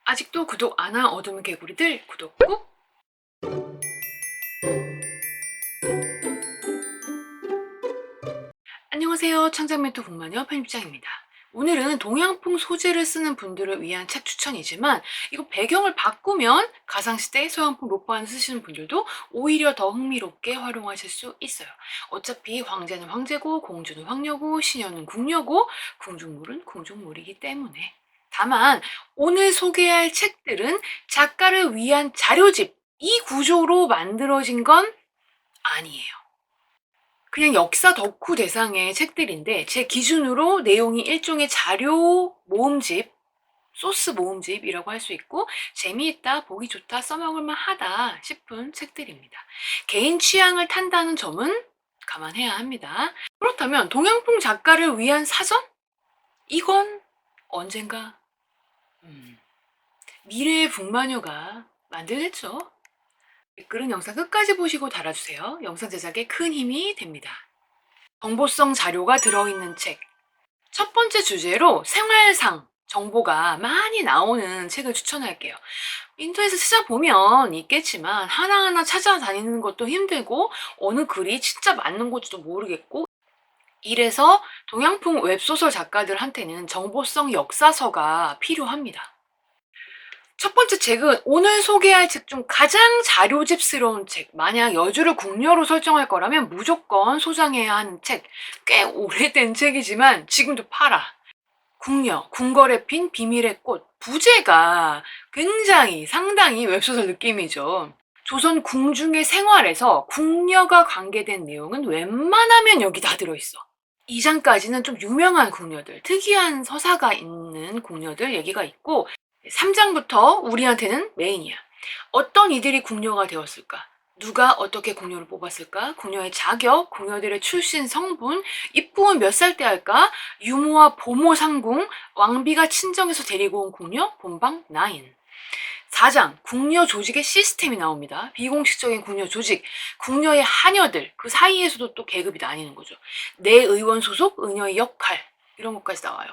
아직도 구독 안 한 어둠의 개구리들 구독 꾹! 안녕하세요. 창작멘토 북마녀 편집장입니다. 오늘은 동양풍 소재를 쓰는 분들을 위한 책 추천이지만 이거 배경을 바꾸면 가상시대 서양풍 로판 쓰시는 분들도 오히려 더 흥미롭게 활용하실 수 있어요. 어차피 황제는 황제고 공주는 황녀고 시녀는 궁녀고 궁중물은 궁중물이기 때문에. 다만 오늘 소개할 책들은 작가를 위한 자료집, 이 구조로 만들어진 건 아니에요. 그냥 역사 덕후 대상의 책들인데 제 기준으로 내용이 일종의 자료 모음집, 소스 모음집이라고 할 수 있고 재미있다, 보기 좋다, 써먹을만 하다 싶은 책들입니다. 개인 취향을 탄다는 점은 감안해야 합니다. 그렇다면 동양풍 작가를 위한 사전? 이건 언젠가 미래의 북마녀가 만들겠죠. 댓글은 영상 끝까지 보시고 달아주세요. 영상 제작에 큰 힘이 됩니다. 정보성 자료가 들어있는 책. 첫 번째 주제로 생활상 정보가 많이 나오는 책을 추천할게요. 인터넷에 찾아보면 있겠지만 하나하나 찾아다니는 것도 힘들고 어느 글이 진짜 맞는 건지도 모르겠고, 이래서 동양풍 웹소설 작가들한테는 정보성 역사서가 필요합니다. 첫 번째 책은 오늘 소개할 책 중 가장 자료집스러운 책. 만약 여주를 궁녀로 설정할 거라면 무조건 소장해야 하는 책. 꽤 오래된 책이지만 지금도 팔아. 궁녀, 궁궐에 핀 비밀의 꽃. 부제가 굉장히 상당히 웹소설 느낌이죠. 조선 궁중의 생활에서 궁녀가 관계된 내용은 웬만하면 여기 다 들어있어. 2장까지는 좀 유명한 궁녀들, 특이한 서사가 있는 궁녀들 얘기가 있고 3장부터 우리한테는 메인이야. 어떤 이들이 궁녀가 되었을까? 누가 어떻게 궁녀를 뽑았을까? 궁녀의 자격, 궁녀들의 출신, 성분, 입궁은 몇 살 때 할까? 유모와 보모 상궁, 왕비가 친정에서 데리고 온 궁녀, 본방 나인. 4장, 궁녀 조직의 시스템이 나옵니다. 비공식적인 궁녀 조직, 궁녀의 하녀들, 그 사이에서도 또 계급이 나뉘는 거죠. 내 의원 소속, 의녀의 역할, 이런 것까지 나와요.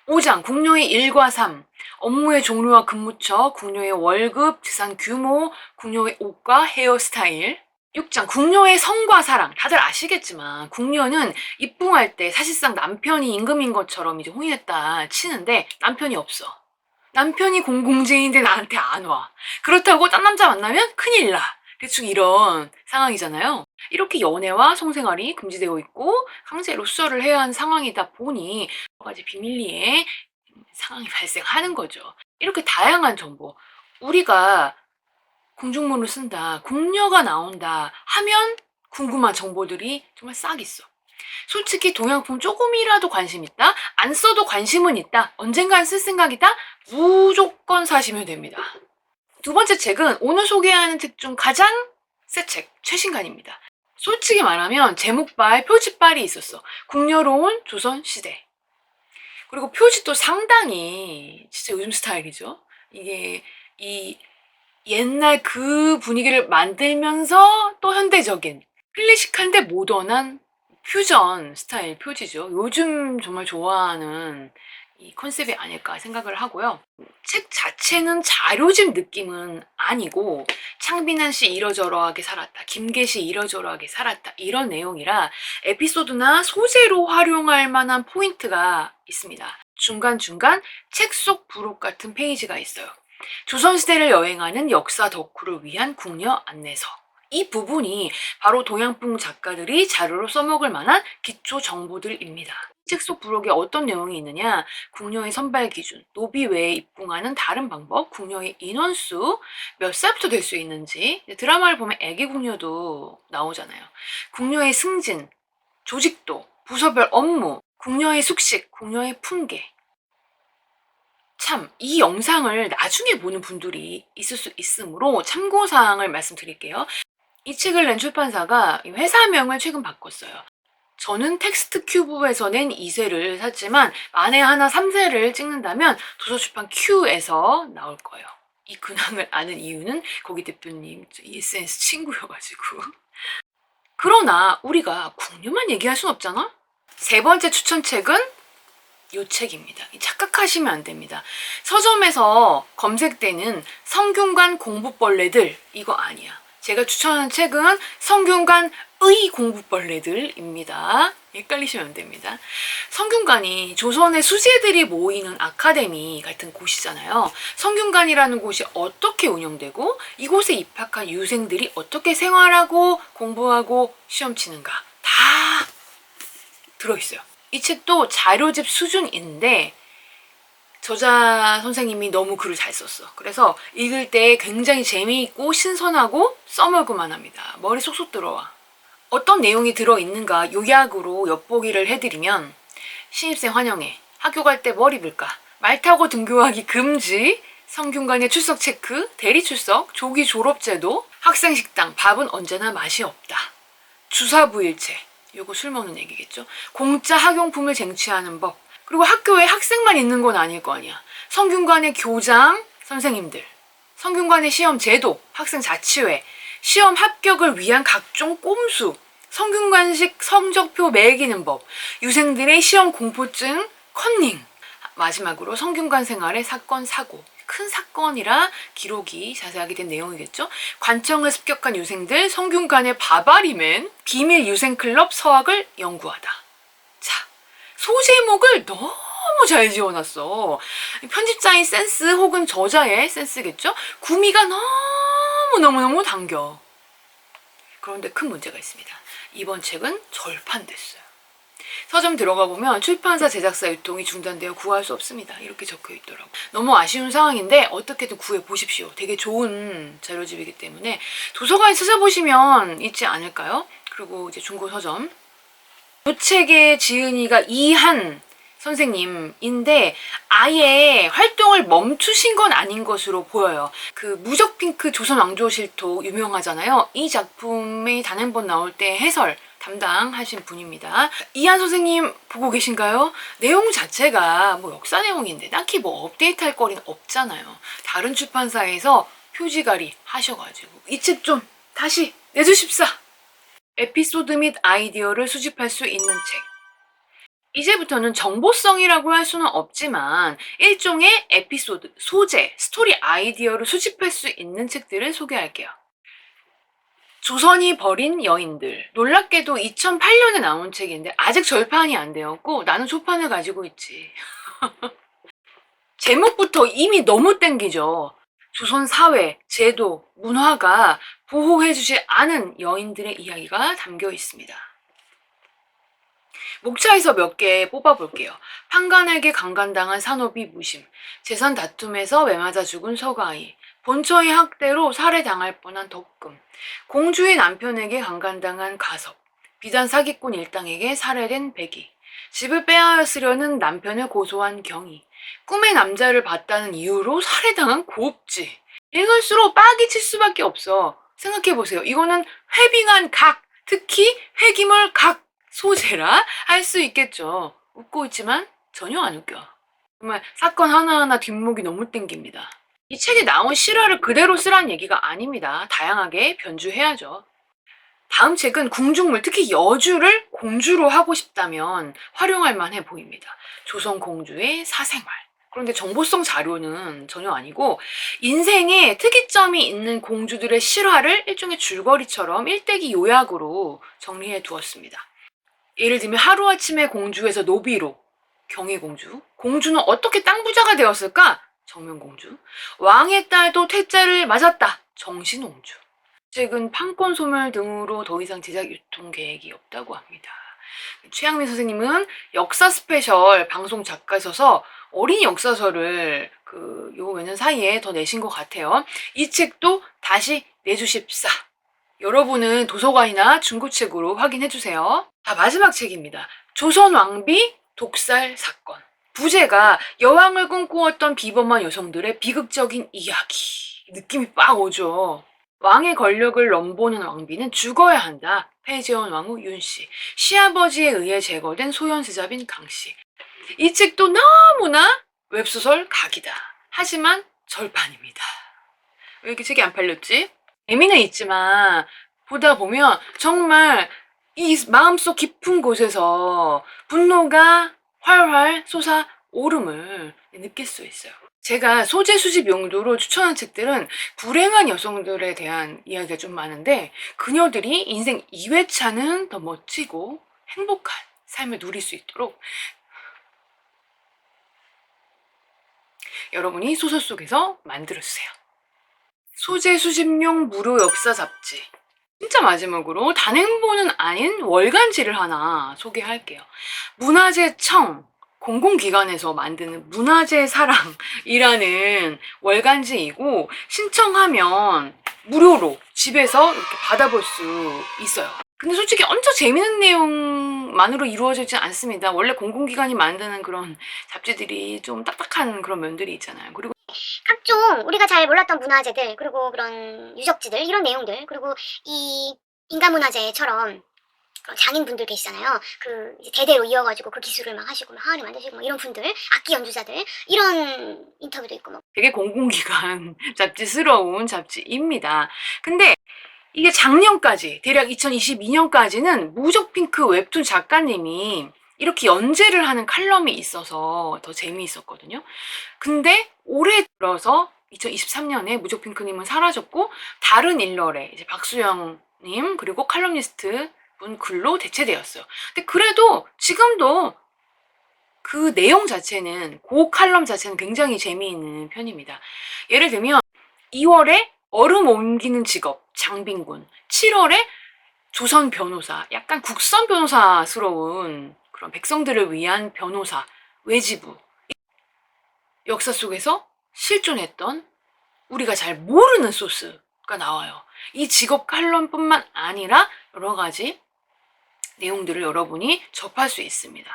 5장, 궁녀의 일과 삶, 업무의 종류와 근무처, 궁녀의 월급, 재산 규모, 궁녀의 옷과 헤어스타일. 6장, 궁녀의 성과 사랑. 다들 아시겠지만 궁녀는 입궁할 때 사실상 남편이 임금인 것처럼 이제 혼인했다 치는데 남편이 없어. 남편이 공공재인인데 나한테 안 와. 그렇다고 딴 남자 만나면 큰일 나. 대충 이런 상황이잖아요. 이렇게 연애와 성생활이 금지되어 있고 강제로 수절을 해야 하는 상황이다 보니 여러 가지 비밀리에 상황이 발생하는 거죠. 이렇게 다양한 정보, 우리가 궁중문을 쓴다, 궁녀가 나온다 하면 궁금한 정보들이 정말 싹 있어. 솔직히 동양풍 조금이라도 관심 있다? 안 써도 관심은 있다? 언젠간 쓸 생각이다? 무조건 사시면 됩니다. 두 번째 책은 오늘 소개하는 책 중 가장 새 책, 최신간입니다. 솔직히 말하면 제목발, 표지발이 있었어. 궁녀로운 조선시대. 그리고 표지도 상당히 진짜 요즘 스타일이죠. 이게 이 옛날 그 분위기를 만들면서 또 현대적인, 클래식한데 모던한 퓨전 스타일 표지죠. 요즘 정말 좋아하는 이 컨셉이 아닐까 생각을 하고요. 책 자체는 자료집 느낌은 아니고 창빈한 씨 이러저러하게 살았다, 김계시 이러저러하게 살았다, 이런 내용이라 에피소드나 소재로 활용할 만한 포인트가 있습니다. 중간중간 책 속 부록 같은 페이지가 있어요. 조선시대를 여행하는 역사 덕후를 위한 궁녀 안내서. 이 부분이 바로 동양풍 작가들이 자료로 써먹을 만한 기초 정보들입니다. 책 속 부록에 어떤 내용이 있느냐, 궁녀의 선발 기준, 노비 외에 입궁하는 다른 방법, 궁녀의 인원수, 몇 살부터 될 수 있는지, 드라마를 보면 애기 궁녀도 나오잖아요. 궁녀의 승진, 조직도, 부서별 업무, 궁녀의 숙식, 궁녀의 풍계. 참, 이 영상을 나중에 보는 분들이 있을 수 있으므로 참고사항을 말씀드릴게요. 이 책을 낸 출판사가 회사명을 최근 바꿨어요. 저는 텍스트 큐브에서 낸 2세를 샀지만 만에 하나 3세를 찍는다면 도서출판 Q에서 나올 거예요. 이 근황을 아는 이유는 거기 대표님 SNS 친구여가지고. 그러나 우리가 궁녀만 얘기할 순 없잖아? 세 번째 추천책은 요 책입니다. 착각하시면 안 됩니다. 서점에서 검색되는 성균관 공부벌레들 이거 아니야. 제가 추천하는 책은 성균관의 공부벌레들입니다. 헷갈리시면 안 됩니다. 성균관이 조선의 수재들이 모이는 아카데미 같은 곳이잖아요. 성균관이라는 곳이 어떻게 운영되고 이곳에 입학한 유생들이 어떻게 생활하고 공부하고 시험 치는가 다 들어있어요. 이 책도 자료집 수준인데 저자 선생님이 너무 글을 잘 썼어. 그래서 읽을 때 굉장히 재미있고 신선하고 써먹을만 합니다. 머리 쏙쏙 들어와. 어떤 내용이 들어있는가 요약으로 엿보기를 해드리면 신입생 환영회, 학교 갈 때 뭘 입을까, 말 타고 등교하기 금지, 성균관의 출석 체크, 대리 출석, 조기 졸업제도, 학생 식당, 밥은 언제나 맛이 없다, 주사부일체, 요거 술 먹는 얘기겠죠. 공짜 학용품을 쟁취하는 법. 그리고 학교에 학생만 있는 건 아닐 거 아니야. 성균관의 교장 선생님들, 성균관의 시험 제도, 학생 자치회, 시험 합격을 위한 각종 꼼수, 성균관식 성적표 매기는 법, 유생들의 시험 공포증 컨닝, 마지막으로 성균관 생활의 사건 사고. 큰 사건이라 기록이 자세하게 된 내용이겠죠. 관청을 습격한 유생들, 성균관의 바바리맨, 비밀 유생클럽 서학을 연구하다. 자, 소제목을 너무 잘 지어놨어. 편집자의 센스 혹은 저자의 센스겠죠. 구미가 너무너무너무 당겨. 그런데 큰 문제가 있습니다. 이번 책은 절판됐어요. 서점 들어가 보면 출판사, 제작사 유통이 중단되어 구할 수 없습니다. 이렇게 적혀 있더라고. 너무 아쉬운 상황인데 어떻게든 구해 보십시오. 되게 좋은 자료집이기 때문에 도서관에 찾아보시면 있지 않을까요? 그리고 이제 중고 서점. 이 책의 지은이가 이한 선생님인데 아예 활동을 멈추신 건 아닌 것으로 보여요. 그 무적핑크 조선왕조실록 유명하잖아요. 이 작품이 단행본 나올 때 해설 담당하신 분입니다. 이한 선생님 보고 계신가요? 내용 자체가 뭐 역사 내용인데 딱히 뭐 업데이트할 거리는 없잖아요. 다른 출판사에서 표지가리 하셔가지고 이 책 좀 다시 내주십사. 에피소드 및 아이디어를 수집할 수 있는 책. 이제부터는 정보성이라고 할 수는 없지만 일종의 에피소드, 소재, 스토리 아이디어를 수집할 수 있는 책들을 소개할게요. 조선이 버린 여인들. 놀랍게도 2008년에 나온 책인데 아직 절판이 안 되었고 나는 초판을 가지고 있지. 제목부터 이미 너무 땡기죠. 조선 사회, 제도, 문화가 보호해주지 않은 여인들의 이야기가 담겨 있습니다. 목차에서 몇 개 뽑아볼게요. 판관에게 강간당한 산호비 무심, 재산 다툼에서 매맞아 죽은 서가희, 본처의 학대로 살해당할 뻔한 덕금, 공주의 남편에게 강간당한 가섭, 비단 사기꾼 일당에게 살해된 백이, 집을 빼앗으려는 남편을 고소한 경이, 꿈의 남자를 봤다는 이유로 살해당한 고업지. 읽을수록 빡이 칠 수밖에 없어. 생각해보세요. 이거는 회빙한 각, 특히 회기물 각 소재라 할 수 있겠죠. 웃고 있지만 전혀 안 웃겨. 정말 사건 하나하나 뒷목이 너무 땡깁니다. 이 책에 나온 실화를 그대로 쓰란 얘기가 아닙니다. 다양하게 변주해야죠. 다음 책은 궁중물, 특히 여주를 공주로 하고 싶다면 활용할 만해 보입니다. 조선 공주의 사생활. 그런데 정보성 자료는 전혀 아니고 인생에 특이점이 있는 공주들의 실화를 일종의 줄거리처럼 일대기 요약으로 정리해 두었습니다. 예를 들면 하루아침에 공주에서 노비로, 경희공주. 공주는 어떻게 땅 부자가 되었을까? 정명공주. 왕의 딸도 퇴짜를 맞았다. 정신옹주. 책은 판권 소멸 등으로 더 이상 제작 유통 계획이 없다고 합니다. 최양민 선생님은 역사 스페셜 방송 작가셔서 어린이 역사서를 요 몇 년 사이에 더 내신 것 같아요. 이 책도 다시 내주십사. 여러분은 도서관이나 중고책으로 확인해주세요. 마지막 책입니다. 조선 왕비 독살 사건. 부제가 여왕을 꿈꾸었던 비범한 여성들의 비극적인 이야기. 느낌이 빡 오죠. 왕의 권력을 넘보는 왕비는 죽어야 한다. 패재원 왕후 윤씨. 시아버지에 의해 제거된 소현세자빈 강씨. 이 책도 너무나 웹소설 각이다. 하지만 절판입니다. 왜 이렇게 책이 안 팔렸지? 재미는 있지만 보다 보면 정말 이 마음속 깊은 곳에서 분노가 활활 솟아오름을 느낄 수 있어요. 제가 소재 수집 용도로 추천한 책들은 불행한 여성들에 대한 이야기가 좀 많은데, 그녀들이 인생 2회차는 더 멋지고 행복한 삶을 누릴 수 있도록 여러분이 소설 속에서 만들어주세요. 소재 수집용 무료 역사 잡지. 진짜 마지막으로 단행본은 아닌 월간지를 하나 소개할게요. 문화재청 공공기관에서 만드는 문화재 사랑이라는 월간지이고, 신청하면 무료로 집에서 이렇게 받아볼 수 있어요. 근데 솔직히 엄청 재밌는 내용만으로 이루어지지 않습니다. 원래 공공기관이 만드는 그런 잡지들이 좀 딱딱한 그런 면들이 있잖아요. 그리고 각종 우리가 잘 몰랐던 문화재들, 그리고 그런 유적지들, 이런 내용들, 그리고 이 인간문화재처럼 그런 장인분들 계시잖아요. 그 이제 대대로 이어가지고 그 기술을 막 하시고 막 항아리 만드시고 막 이런 분들, 악기 연주자들, 이런 인터뷰도 있고 막. 되게 공공기관 잡지스러운 잡지입니다. 근데 이게 작년까지, 대략 2022년까지는 무적핑크 웹툰 작가님이 이렇게 연재를 하는 칼럼이 있어서 더 재미있었거든요. 근데 올해 들어서 2023년에 무적핑크님은 사라졌고, 다른 일러의 이제 박수영님 그리고 칼럼니스트 분 글로 대체되었어요. 근데 그래도 지금도 그 내용 자체는, 그 칼럼 자체는 굉장히 재미있는 편입니다. 예를 들면 2월에 얼음 옮기는 직업 장빈군, 7월에 조선 변호사, 약간 국선 변호사스러운 그런 백성들을 위한 변호사 외지부, 역사 속에서 실존했던 우리가 잘 모르는 소스가 나와요. 이 직업 칼럼뿐만 아니라 여러 가지 내용들을 여러분이 접할 수 있습니다.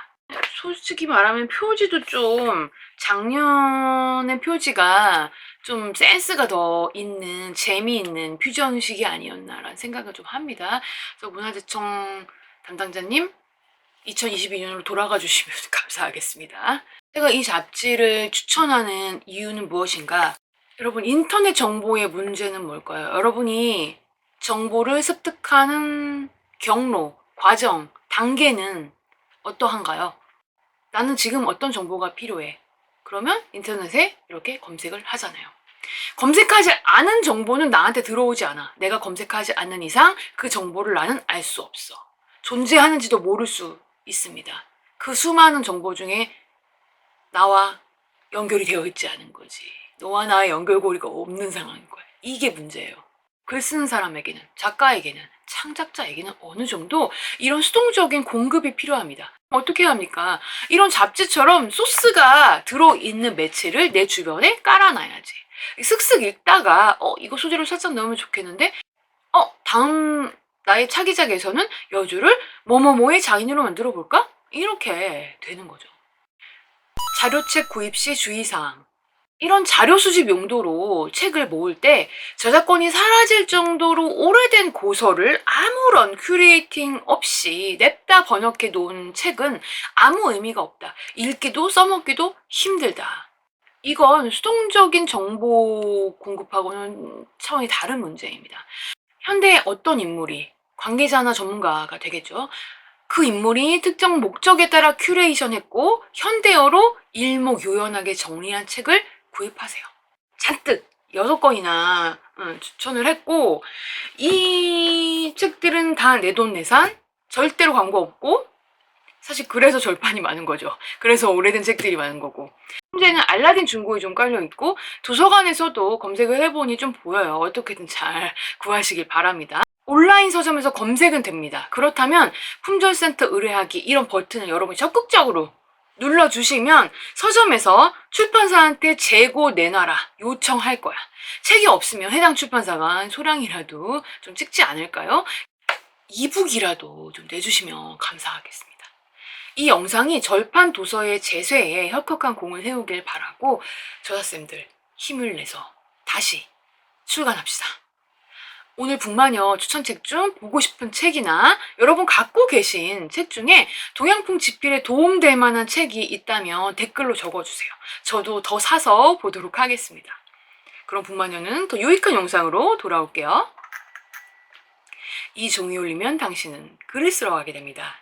솔직히 말하면 표지도 좀, 작년의 표지가 좀 센스가 더 있는 재미있는 퓨전식이 아니었나라는 생각을 좀 합니다. 그래서 문화재청 담당자님 2022년으로 돌아가 주시면 감사하겠습니다. 제가 이 잡지를 추천하는 이유는 무엇인가? 여러분, 인터넷 정보의 문제는 뭘까요? 여러분이 정보를 습득하는 경로, 과정, 단계는 어떠한가요? 나는 지금 어떤 정보가 필요해. 그러면 인터넷에 이렇게 검색을 하잖아요. 검색하지 않은 정보는 나한테 들어오지 않아. 내가 검색하지 않는 이상 그 정보를 나는 알 수 없어. 존재하는지도 모를 수 있습니다. 그 수많은 정보 중에 나와 연결이 되어 있지 않은 거지. 너와 나의 연결고리가 없는 상황인 거야. 이게 문제예요. 글 쓰는 사람에게는, 작가에게는, 창작자에게는 어느 정도 이런 수동적인 공급이 필요합니다. 어떻게 합니까? 이런 잡지처럼 소스가 들어있는 매체를 내 주변에 깔아놔야지. 슥슥 읽다가 이거 소재로 살짝 넣으면 좋겠는데, 다음 나의 차기작에서는 여주를 뭐뭐뭐의 장인으로 만들어 볼까? 이렇게 되는 거죠. 자료책 구입 시 주의사항. 이런 자료 수집 용도로 책을 모을 때 저작권이 사라질 정도로 오래된 고서를 아무런 큐레이팅 없이 냅다 번역해 놓은 책은 아무 의미가 없다. 읽기도 써먹기도 힘들다. 이건 수동적인 정보 공급하고는 차원이 다른 문제입니다. 현대의 어떤 인물이, 관계자나 전문가가 되겠죠. 그 인물이 특정 목적에 따라 큐레이션했고 현대어로 일목요연하게 정리한 책을 구입하세요. 잔뜩 6권이나 추천을 했고, 이 책들은 다 내돈내산, 절대로 광고 없고, 사실 그래서 절판이 많은 거죠. 그래서 오래된 책들이 많은 거고. 현재는 알라딘 중고에 좀 깔려있고, 도서관에서도 검색을 해보니 좀 보여요. 어떻게든 잘 구하시길 바랍니다. 온라인 서점에서 검색은 됩니다. 그렇다면 품절센터 의뢰하기, 이런 버튼을 여러분이 적극적으로 눌러주시면 서점에서 출판사한테 재고 내놔라 요청할 거야. 책이 없으면 해당 출판사가 소량이라도 좀 찍지 않을까요? 이북이라도 좀 내주시면 감사하겠습니다. 이 영상이 절판 도서의 재쇄에 혁혁한 공을 세우길 바라고, 저자쌤들 힘을 내서 다시 출간합시다. 오늘 북마녀 추천책 중 보고 싶은 책이나 여러분 갖고 계신 책 중에 동양풍 집필에 도움될 만한 책이 있다면 댓글로 적어주세요. 저도 더 사서 보도록 하겠습니다. 그럼 북마녀는 더 유익한 영상으로 돌아올게요. 이 종이 울리면 당신은 글을 쓰러 가게 됩니다.